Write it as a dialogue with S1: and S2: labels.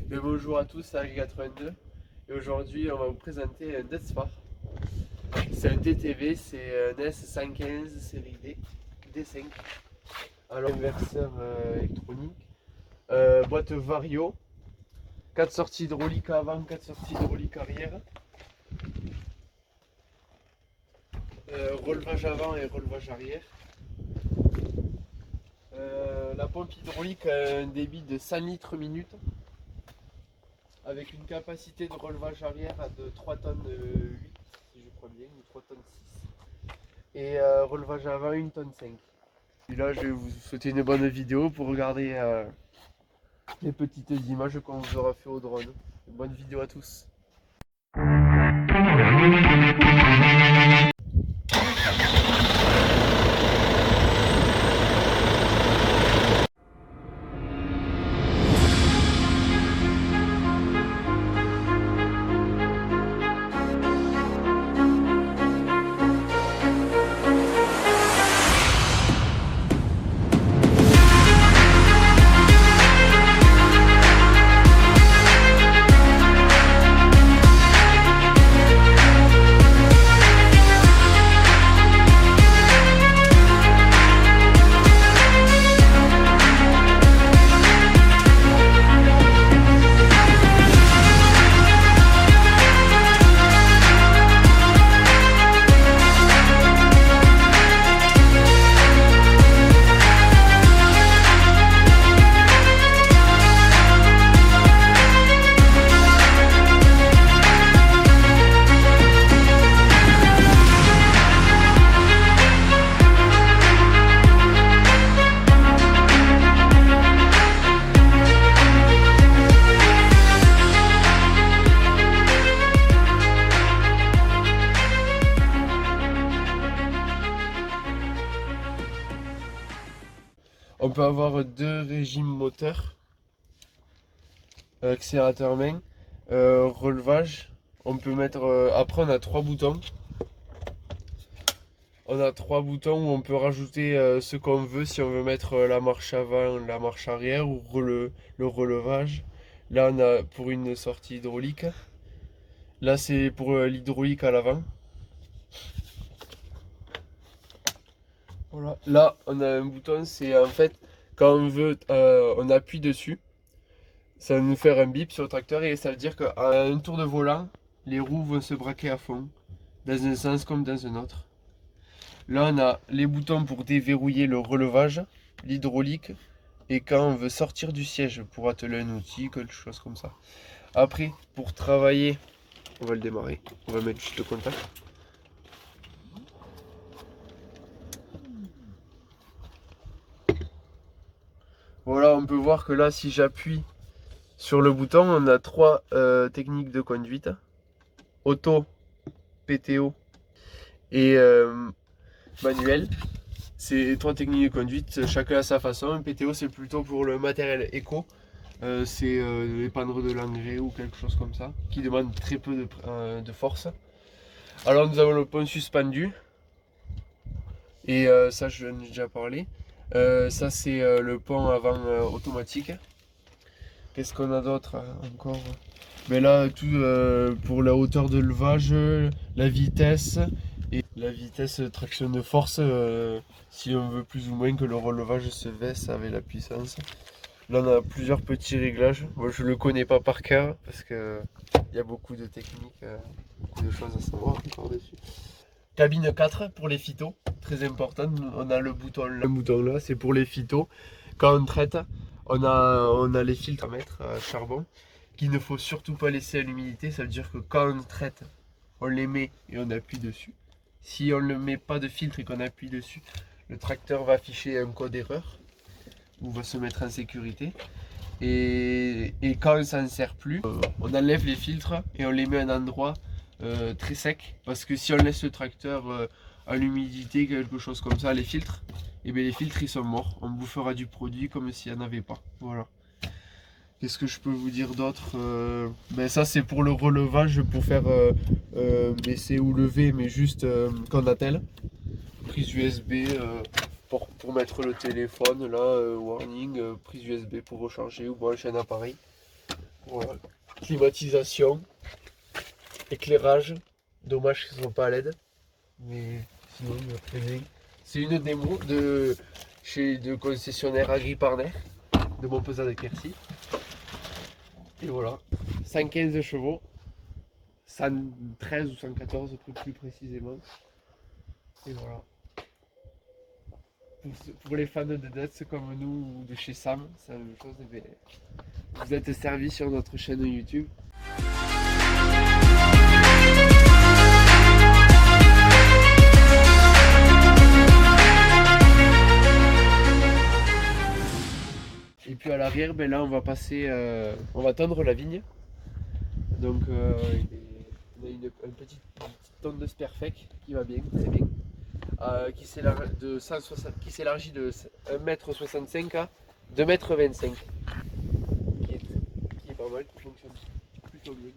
S1: Bonjour à tous, c'est Agri82 et aujourd'hui on va vous présenter un Deadstar. C'est un TTV, c'est un S115 série D, D5. Alors inverseur électronique, boîte Vario, 4 sorties hydrauliques avant, 4 sorties hydrauliques arrière, relevage avant et relevage arrière. La pompe hydraulique a un débit de 100 litres minute, avec une capacité de relevage arrière de 3 tonnes 8, si je crois bien, ou 3 tonnes 6. Et relevage avant 1 tonne 5. Et là, je vais vous souhaiter une bonne vidéo pour regarder les petites images qu'on vous aura fait au drone. Bonne vidéo à tous. On peut avoir deux régimes moteurs, accélérateur main, relevage. On peut mettre. Après, on a 3 boutons. On a 3 boutons où on peut rajouter ce qu'on veut, si on veut mettre la marche avant, la marche arrière ou le relevage. Là, on a pour une sortie hydraulique. Là, c'est pour l'hydraulique à l'avant. Voilà. Là, on a un bouton, c'est en fait quand on veut, on appuie dessus. Ça va nous faire un bip sur le tracteur et ça veut dire qu'à un tour de volant, les roues vont se braquer à fond, dans un sens comme dans un autre. Là, on a les boutons pour déverrouiller le relevage, l'hydraulique, et quand on veut sortir du siège pour atteler un outil, quelque chose comme ça. Après, pour travailler, on va le démarrer, on va mettre juste le contact. Voilà, on peut voir que là, si j'appuie sur le bouton, on a 3 techniques de conduite. Auto, PTO et manuel. C'est 3 techniques de conduite, chacun à sa façon. Un PTO, c'est plutôt pour le matériel éco. C'est épandre de l'engrais ou quelque chose comme ça, qui demande très peu de force. Alors nous avons le pont suspendu. Et ça, je l'ai déjà parlé. Ça, c'est le pont avant automatique. Qu'est-ce qu'on a d'autre encore? Mais là, tout pour la hauteur de levage, la vitesse et la vitesse traction de force, si on veut plus ou moins que le relevage se baisse avec la puissance. Là, on a plusieurs petits réglages. Moi, je ne le connais pas par cœur parce qu'il y a beaucoup de techniques, beaucoup de choses à savoir encore dessus. Cabine 4 pour les phytos, très important. On a le bouton là, c'est pour les phytos. Quand on traite, on a les filtres à mettre à charbon qu'il ne faut surtout pas laisser à l'humidité. Ça veut dire que quand on traite, on les met et on appuie dessus. Si on ne met pas de filtre et qu'on appuie dessus, le tracteur va afficher un code erreur ou va se mettre en sécurité. Et quand on s'en sert plus, on enlève les filtres et on les met à un endroit très sec, parce que si on laisse le tracteur à l'humidité, quelque chose comme ça, les filtres, et bien les filtres ils sont morts, on bouffera du produit comme s'il n'y en avait pas. Voilà. Qu'est-ce que je peux vous dire d'autre? Ben ça c'est pour le relevage, pour faire baisser ou lever, mais juste qu'en attelle. Prise USB pour mettre le téléphone, là, warning, prise USB pour recharger ou brancher un appareil. Voilà. Climatisation, éclairage. Dommage qu'ils ne sont pas à LED, mais sinon il va très bien. C'est une démo de concessionnaire Agriparner de Montpezat de Quercy. Et voilà, 115 chevaux, 113 ou 114 plus précisément. Et voilà. Pour les fans de Nuts comme nous ou de chez Sam, c'est la même chose. Et vous êtes servis sur notre chaîne YouTube. Et puis à l'arrière, ben là on va passer, on va tondre la vigne. Donc on a une petite tonne de Sperfec qui va bien, très bien. Qui s'élargit de 1,65 m à 2,25 m. Qui est pas mal, qui fonctionne plutôt bien.